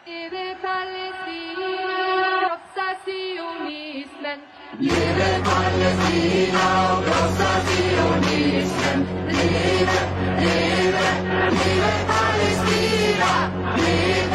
Leve Palestina, krossa sionismen. Leve Palestina och krossa sionismen. Leve, leve, leve Palestina. Leve